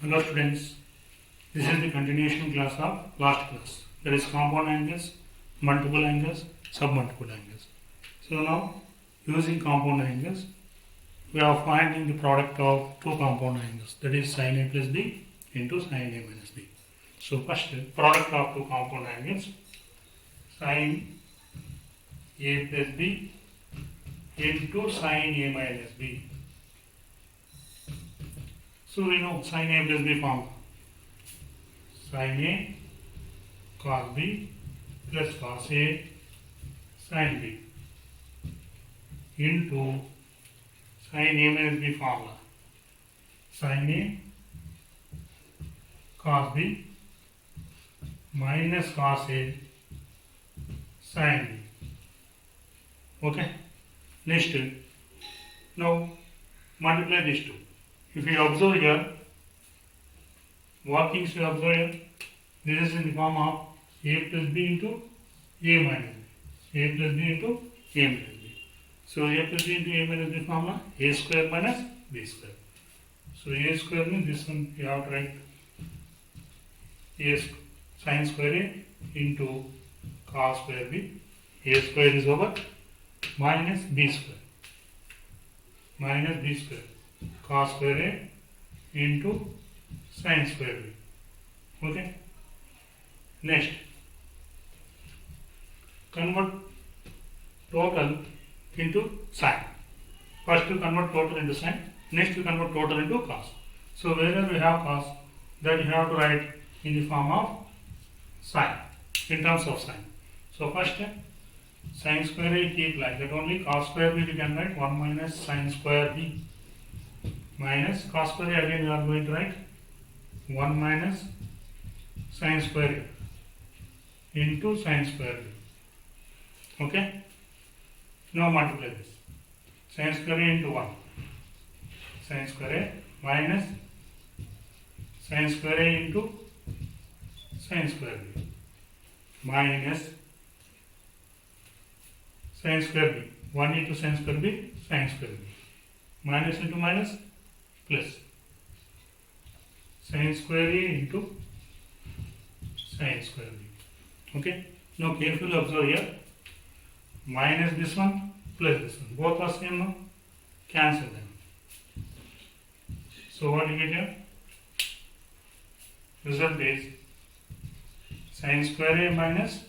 Hello students, this is the continuation class of last class. That is compound angles, multiple angles, submultiple angles. So now using compound angles, we are finding the product of two compound angles, that is sin A plus B into sin A minus B. So first, product of two compound angles, sin A plus B into sin A minus B. So we know sin A plus B formula. Sin A cos B plus cos A sin B into sin A minus B formula. Sin A cos B minus cos A sin B. Okay. Next, now multiply these two. If you observe here, what things you observe here? This is in the form of A plus B into A minus B. A plus B into A minus B. So A plus B into A minus B formula, A square minus B square. So A square means this one you have to write A sin square A into cos square B. A square is over minus B square. Minus B square. Cos square A into sin square B. Okay. Next, convert total into sin. First you convert total into sin. Next you convert total into cos. So wherever we have cos, that you have to write in the form of sin, in terms of sin. So first, sin square A keep like that only. Cos square B we can write 1 minus sin square B. Minus cos square A, again you are going to write 1 minus sin square A into sin square B. Okay. Now multiply this. Sin square A into 1. Sin square A minus sin square A into sin square B. Minus sin square B. 1 into sin square B, sin square B. Minus into minus, plus sin square A into sin square B. Okay. Now carefully observe here. Minus this one, plus this one. Both are same now. Cancel them. So what you get here? Result is sin square A minus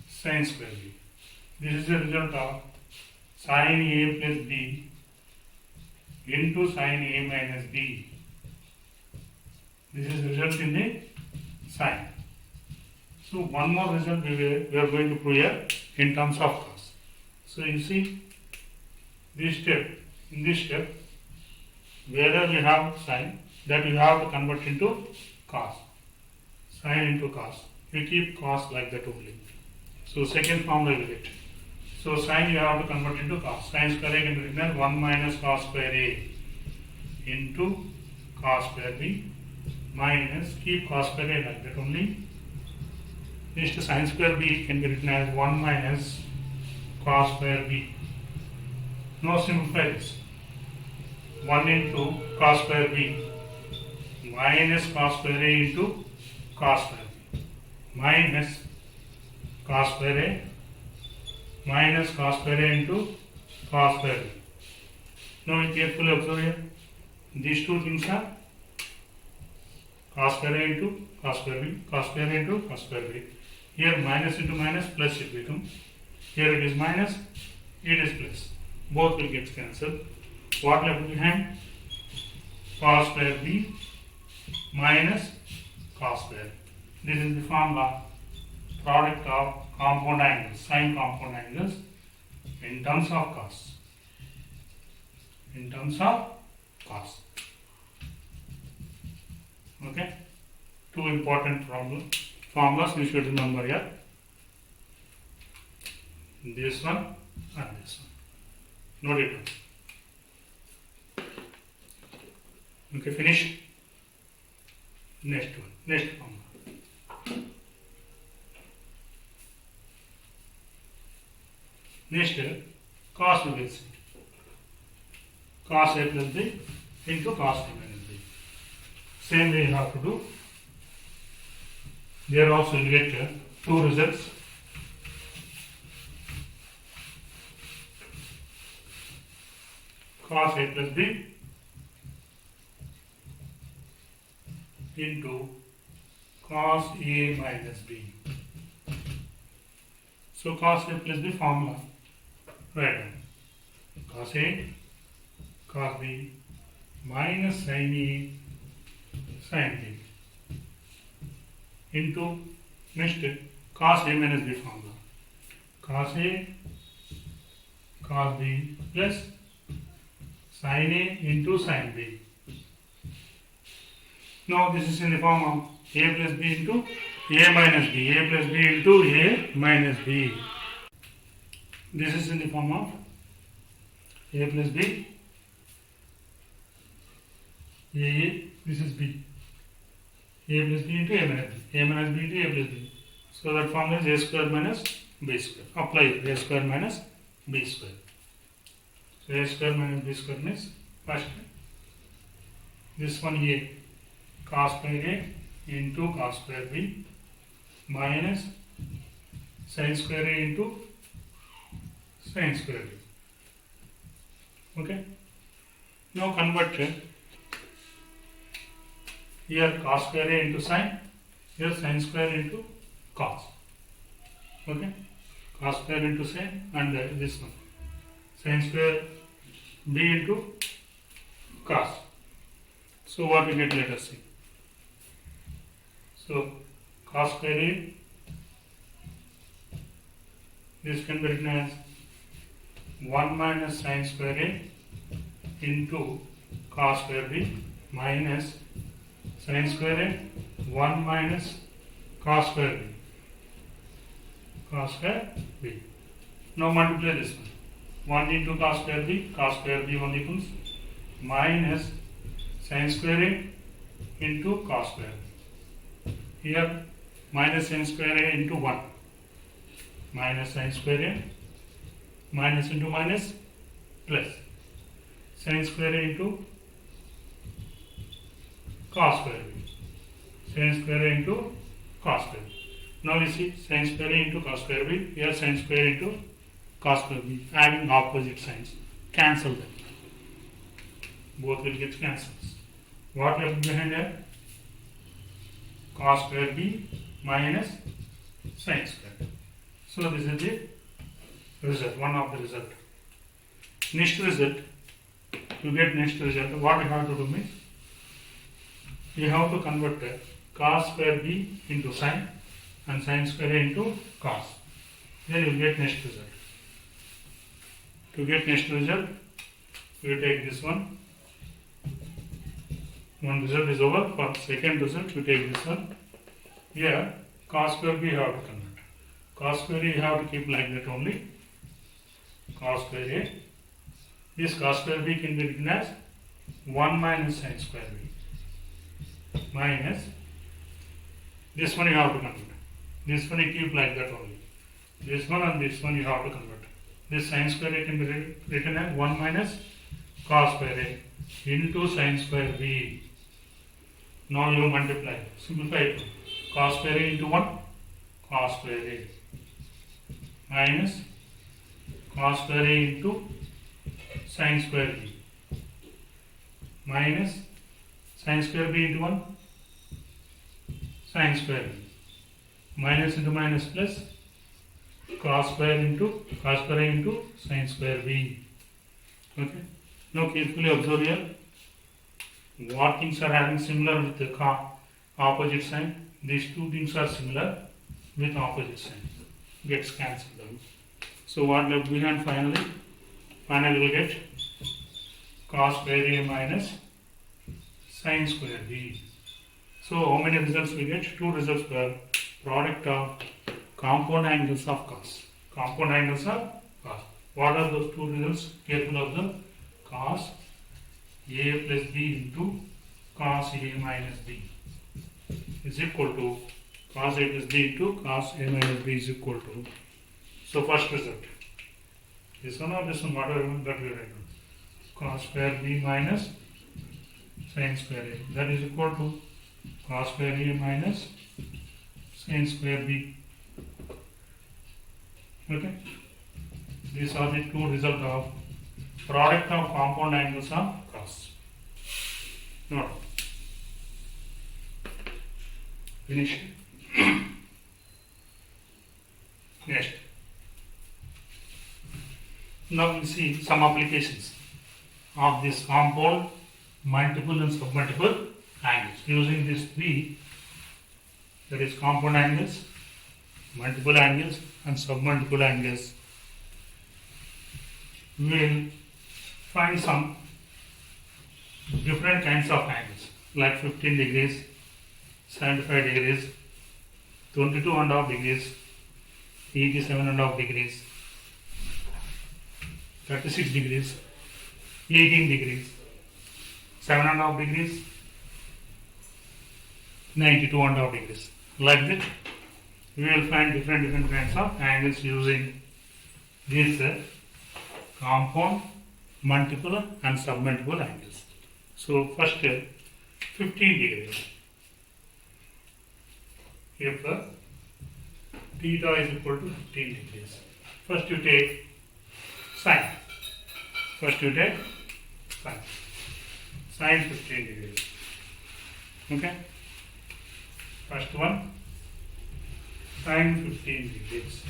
sin square B. This is the result of sin A plus B into sin A minus B. This is result in the sin. So one more result we are going to prove here in terms of cos. So you see this step, in this step, wherever we have sin, that you have to convert into cos. Sin into cos. We keep cos like that only. So second formula we get. So sin you have to convert into cos. Sin square A can be written as 1 minus cos square A into cos square B minus, keep cos square A like that only. Next sin square B can be written as 1 minus cos square B. Now simplify this. 1 into cos square B minus cos square A into cos square B minus cos square A minus cos square A into cos square B. Now you carefully observe here. These two things are cos square A into cos square B, cos square A into cos square B. Here minus into minus, plus it becomes. Here it is minus, it is plus. Both will get cancelled. What left behind? Cos square B minus cos square. This is the formula, product of compound angles, sine compound angles in terms of cos. In terms of cos. Okay. Two important formulas we should remember here. This one and this one. Note it down. Okay, finish. Next one. Next formula. Next, cos we will see. Cos A plus B into cos A minus B. Same way you have to do. There also you get two results. Cos A plus B into cos A minus B. So cos A plus B formula, write down. Cos A, cos B minus sin A, sin B into next cos A minus B formula. Cos A, cos B plus sin A into sin B. Now this is in the form of A plus B into A minus B. A plus B into A minus B. This is in the form of A plus B. A, this is B. A plus B into A minus B. A minus B into A plus B. So that formula is A square minus B square. Apply A square minus B square. So A square minus B square means first this one A cos square A into cos square B minus sin square A into sin square B. Okay. Now convert here cos square A into sin, here sin square into cos. Okay. Cos square into sin and this one sin square B into cos. So what we get, let us see. So cos square A, this can be written as 1 minus sin square A into cos square B minus sin square A 1 minus cos square B. Cos square B. Now multiply this one. 1 into cos square B one equals minus sin square A into cos square B. Here minus sin square A into 1 minus sin square A minus into minus plus sin square A into cos square B. Sin square A into cos square B. Now we see sin square A into cos square B. Here sin square A into cos square B. Adding opposite signs. Cancel them. Both will get cancelled. What left behind here? Cos square B minus sin square. So this is the result, one of the result. Next result, to get next result, what we have to do means, we have to convert cos square B into sin and sin square A into cos. Then you will get next result. To get next result, we take this one. One result is over. For second result, we take this one. Here, cos square B you have to convert. Cos square A you have to keep like that only. Cos square A. This cos square B can be written as 1 minus sin square B minus this one you have to convert. This one you keep like that only. This one and this one you have to convert. This sin square A can be written as 1 minus cos square A into sin square B. Now you multiply. Simplify it. Cos square A into 1 cos square A minus cos square A into sin square B minus sin square B into 1 sin square B minus into minus plus cos square A into sin square B. Okay. Now carefully observe here. What things are having similar with the opposite sign? These two things are similar with opposite sign. Gets cancelled out. So what left behind finally? Finally we get cos square A minus sin square B. So how many results we get? Two results per product of compound angles of cos. Compound angles of cos. What are those two results? Careful observe. Cos A plus B into cos A minus B is equal to cos A plus B into cos A minus B is equal to. So first result. This one or this one, whatever that we write down. Cos square B minus sin square A. That is equal to cos square A minus sin square B. Okay. These are the two results of product of compound angles of cos. Note. Finish. Next. Now we see some applications of this compound, multiple and submultiple angles. Using these three, that is compound angles, multiple angles and submultiple angles, we will find some different kinds of angles like 15 degrees, 75 degrees, 22.5 degrees, 87.5 degrees, 36 degrees, 18 degrees, 7.5 degrees, 92.5 degrees. Like that, we will find different kinds of angles using these compound, multiple and submultiple angles. So first 15 degrees. If theta is equal to 15 degrees. First you take sine. Sine 15 degrees. Okay. First one, sine 15 degrees.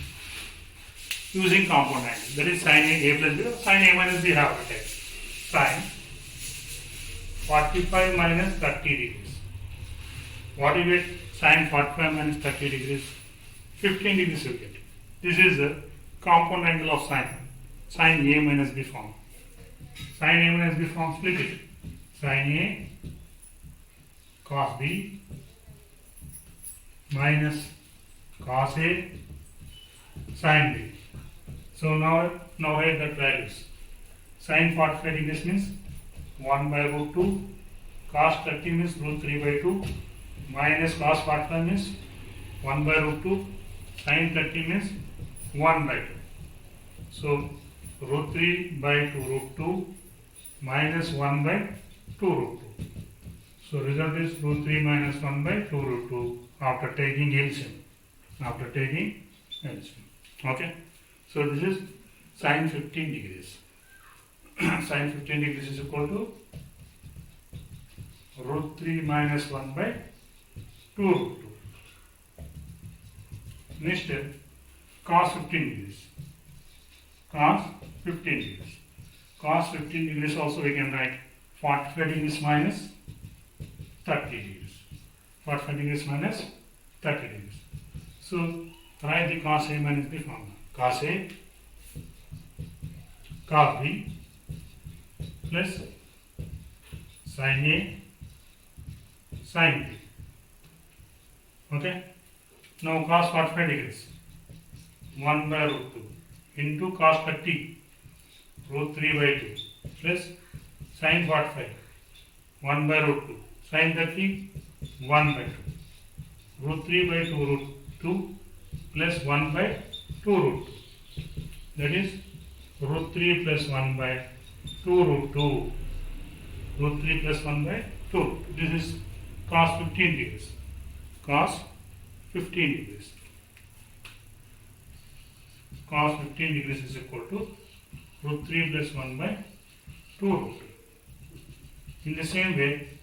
Using compound angle. That is sine A plus B. Sine A minus B have to take. Sine 45 minus 30 degrees. What you get? Sine 45 minus 30 degrees. 15 degrees you get. This is the compound angle of sine. Sine A minus B form. Sine A minus B form, split it. Sine A cos B minus cos A sin B. So now write that values. Sin 45 degrees means 1 by root 2, cos 30 means root 3 by 2, minus cos 45 means 1 by root 2, sin 30 means 1 by 2. So root 3 by 2 root 2 minus 1 by 2 root 2. So result is root 3 minus 1 by 2 root 2 after taking LCM. Okay. So this is sin 15 degrees. Sin 15 degrees is equal to root 3 minus 1 by 2 root 2. Next, cos 15 degrees. Cos 15 degrees. Cos 15 degrees also we can write 45 degrees minus 30 degrees. 45 degrees minus 30 degrees. So write the cos A minus B formula. Cos A cos B plus sin A sin B. Okay. Now cos 45 degrees 1 by root 2 into cos 30 root 3 by 2 plus sin 45 1 by root 2 sin 30 1 by 2 root 3 by 2 root 2 plus 1 by 2 root 2. That is root 3 plus 1 by 2 root 2. Root 3 plus 1 by 2. This is cos 15 degrees. Cos 15 degrees. Cos 15 degrees is equal to root 3 plus 1 by 2 root 2. In the same way,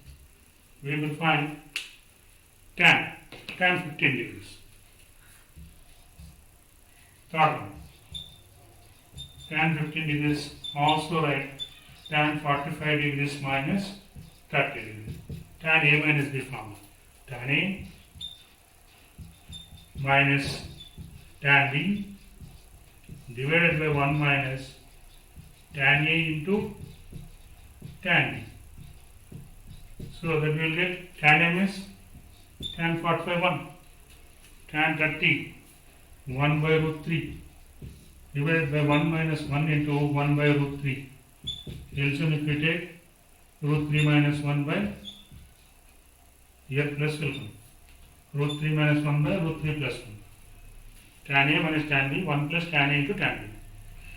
we will find tan 15 degrees. Third one, tan 15 degrees, also write tan 45 degrees minus 30 degrees. Tan A minus B formula. Tan A minus tan B divided by 1 minus tan A into tan B. So that we will get tan A means tan 45 1, tan 30 1 by root 3 divided by 1 minus 1 into 1 by root 3. LCM if we take root 3 minus 1 by here plus will come. Root 3 minus 1 by root 3 plus 1. Tan A minus tan B, 1 plus tan A into tan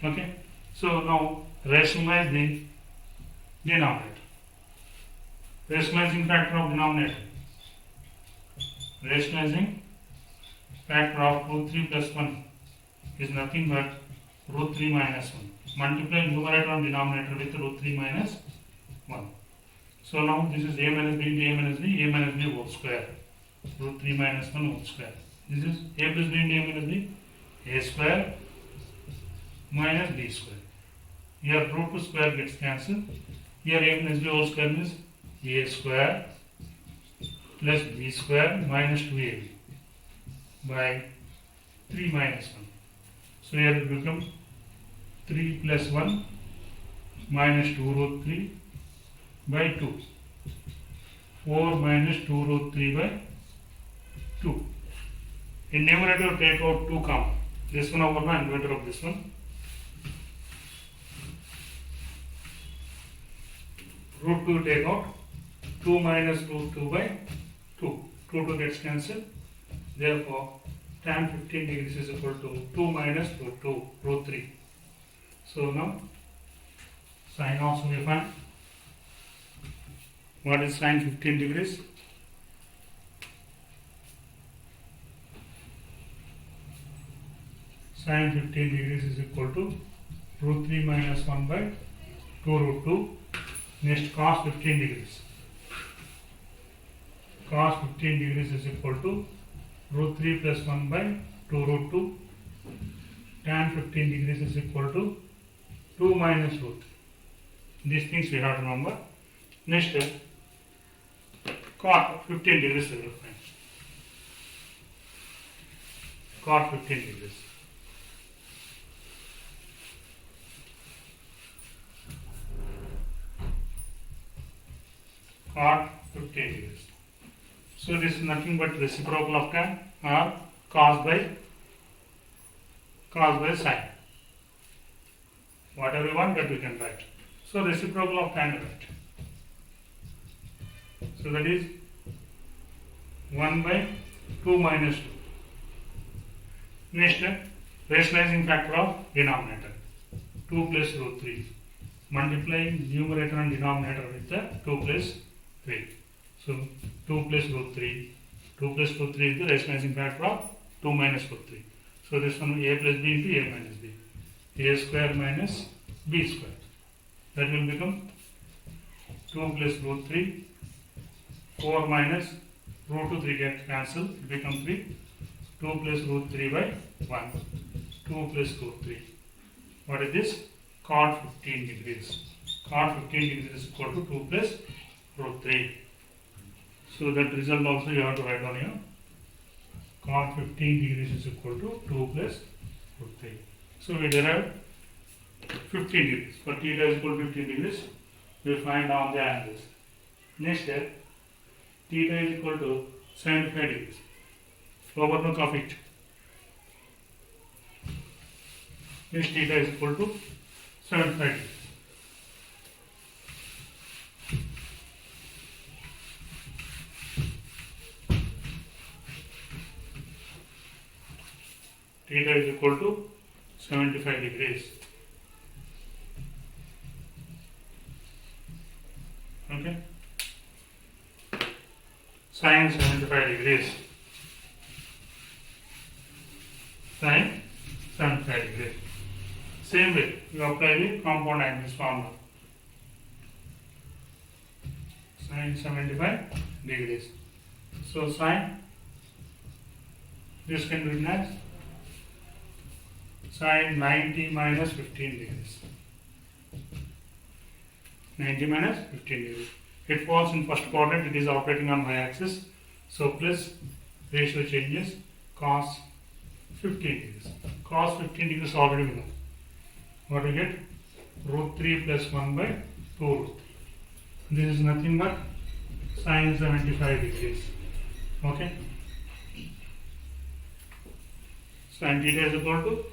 B. Okay. So now rationalize the denominator. Rationalizing factor of denominator. Rationalizing factor of root 3 plus 1 is nothing but root 3 minus 1. Multiply numerator and denominator with root 3 minus 1. So now this is a minus b into a minus b whole square. Root 3 minus 1 whole square. This is a plus b into a minus b, a square minus b square. Here root 2 square gets cancelled. Here a minus b whole square means a square plus b square minus 2ab by 3 minus 1. So here it will become 3 plus 1 minus 2 root 3 by 2. 4 minus 2 root 3 by 2. In numerator take out 2 common. This one over my inverter of this one. Root 2 take out 2 minus root 2 by 2. 2 gets cancelled. Therefore, tan 15 degrees is equal to 2 minus root 2, root 3. So now, sine also we find. What is sine 15 degrees? Sine 15 degrees is equal to root 3 minus 1 by 2 root 2. Next, cos 15 degrees. Cos 15 degrees is equal to root 3 plus 1 by 2 root 2. Tan 15 degrees is equal to 2 minus root 3. These things we have to remember. Next, cot 15 degrees we will find. Cot 15 degrees. Cot 15 degrees. So this is nothing but reciprocal of tan or cos by sine. Whatever you want that we can write. So reciprocal of tan we write. So that is 1 by 2 minus 2. Next, rationalizing factor of denominator. 2 plus root 3. Multiplying numerator and denominator with the 2 plus 3. So 2 plus root 3. 2 plus root 3 is the rationalizing factor of 2 minus root 3. So this one a plus b into a minus b. A square minus b square. That will become 2 plus root 3. 4 minus root 2 3 gets cancelled. It becomes 3. 2 plus root 3 by 1. 2 plus root 3. What is this? Cot 15 degrees. Cot 15 degrees is equal to 2 plus root 3. So that result also you have to write down here. Cot 15 degrees is equal to 2 plus root 3. So we derive 15 degrees. For theta is equal to 15 degrees, we find on the angles. Next step, theta is equal to 75 degrees. Overlook of it. Next theta is equal to 75 degrees. Theta is equal to 75 degrees. Okay. Sine 75 degrees. Sine 75 degrees. Same way, you apply the compound angles formula. Sine 75 degrees. So sine, this can be written as sine 90 minus 15 degrees. 90 minus 15 degrees. It falls in first quadrant, it is operating on y-axis. So plus ratio changes cos 15 degrees. Cos 15 degrees already we know. What we get? Root 3 plus 1 by 2 root 3. This is nothing but sine 75 degrees. Okay. Sine theta is equal to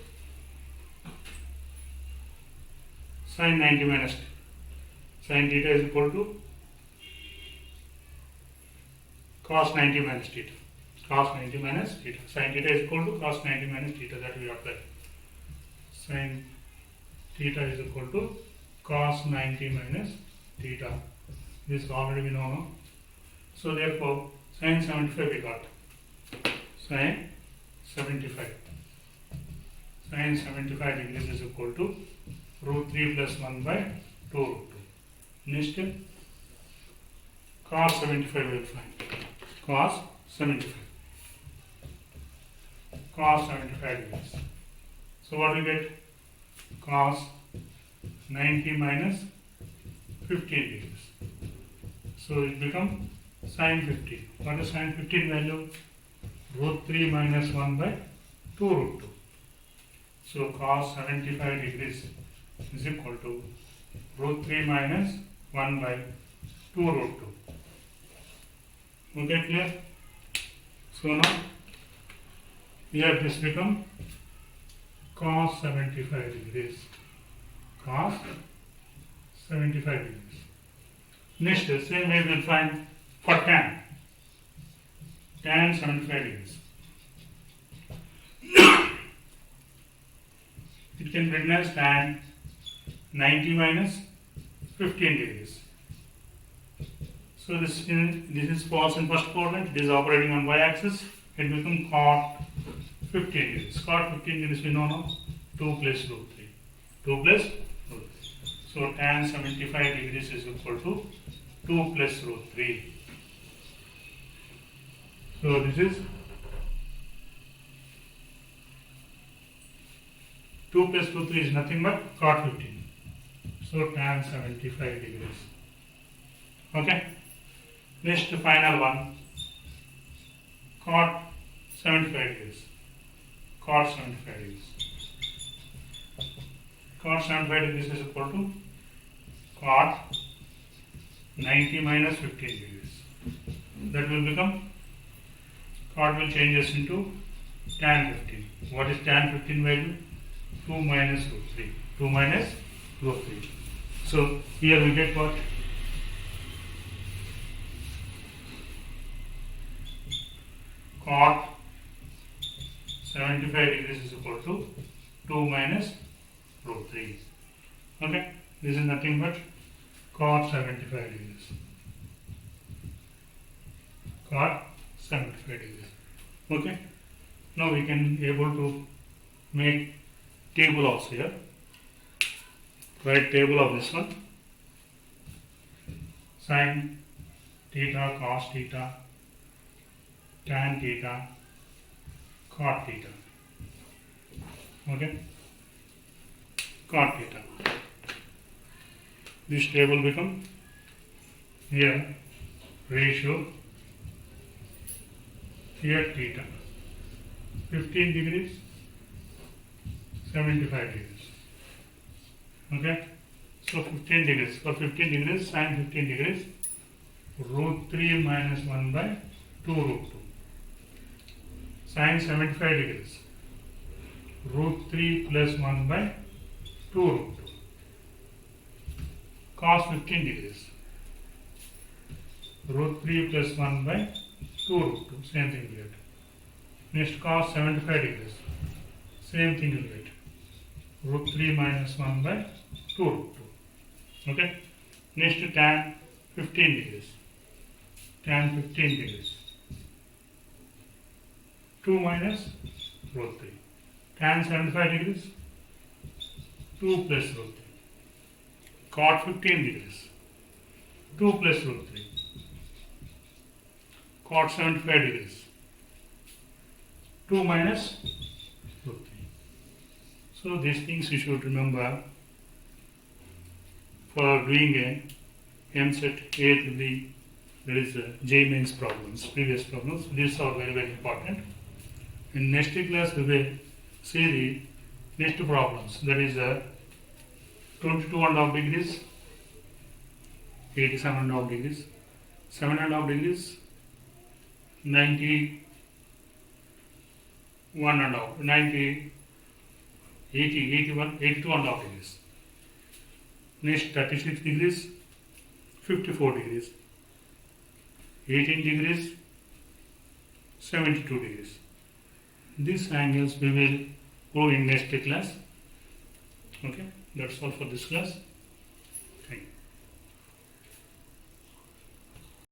sine 90 minus theta. Sine theta is equal to cos 90 minus theta. Cos 90 minus theta. Sine theta is equal to cos 90 minus theta, that we apply. Sine theta is equal to cos 90 minus theta. This already we know, no? So therefore, sin 75 we got. Sin 75. Sin 75 degrees is equal to root 3 plus 1 by 2 root 2. Next, cos 75 we will find. Cos 75. Cos 75 degrees. So what we get? Cos 90 minus 15 degrees. So it becomes sin 15. What is sin 15 value? Root 3 minus 1 by 2 root 2. So cos 75 degrees is equal to root 3 minus 1 by 2 root 2. Okay, clear? So now here this become cos 75 degrees. Cos 75 degrees. Next, same way we will find for tan. Tan 75 degrees. It can be written as tan 90 minus 15 degrees. So this is false in first quadrant. It is operating on y-axis. It becomes cot 15 degrees. Cot 15 degrees we know now. 2 plus root 3. 2 plus root 3. So tan 75 degrees is equal to 2 plus root 3. So this is 2 plus root 3 is nothing but cot 15. So tan 75 degrees. Okay. Next final one. Cot 75 degrees. Cot 75 degrees. Cot 75 degrees is equal to cot 90 minus 15 degrees. That will become, cot will change us into tan 15. What is tan 15 value? 2 minus root 3. 2 minus root 3. So here we get what? Cot 75 degrees is equal to 2 minus root 3. Okay? This is nothing but cot 75 degrees. Cot 75 degrees. Okay? Now we can able to make table also here. Write table of this one. Sin theta, cos theta, tan theta, cot theta. Okay? Cot theta. This table become here ratio, here theta. 15 degrees, 75 degrees. Okay? So 15 degrees. For 15 degrees, sin 15 degrees, root 3 minus 1 by 2 root 2. Sin 75 degrees, root 3 plus 1 by 2 root 2. Cos 15 degrees, root 3 plus 1 by 2 root 2. Same thing we get. Next, cos 75 degrees. Same thing you get. Root 3 minus 1 by 2 root 2. Okay? Next, tan 15 degrees. Tan 15 degrees. 2 minus root 3. Tan 75 degrees. 2 plus root 3. Cot 15 degrees. 2 plus root 3. Cot 75 degrees. 2 minus root 3. So these things you should remember for doing a MSET A to B, that is J mains problems, previous problems. These are very, very important. In next class we will see the next problems, that is 22.5 degrees, 87.5 degrees, 7.5 degrees, 91.5, 90, 80, 81, 82.5 degrees. Next 36 degrees, 54 degrees, 18 degrees, 72 degrees. These angles we will go in next class. Okay, that's all for this class.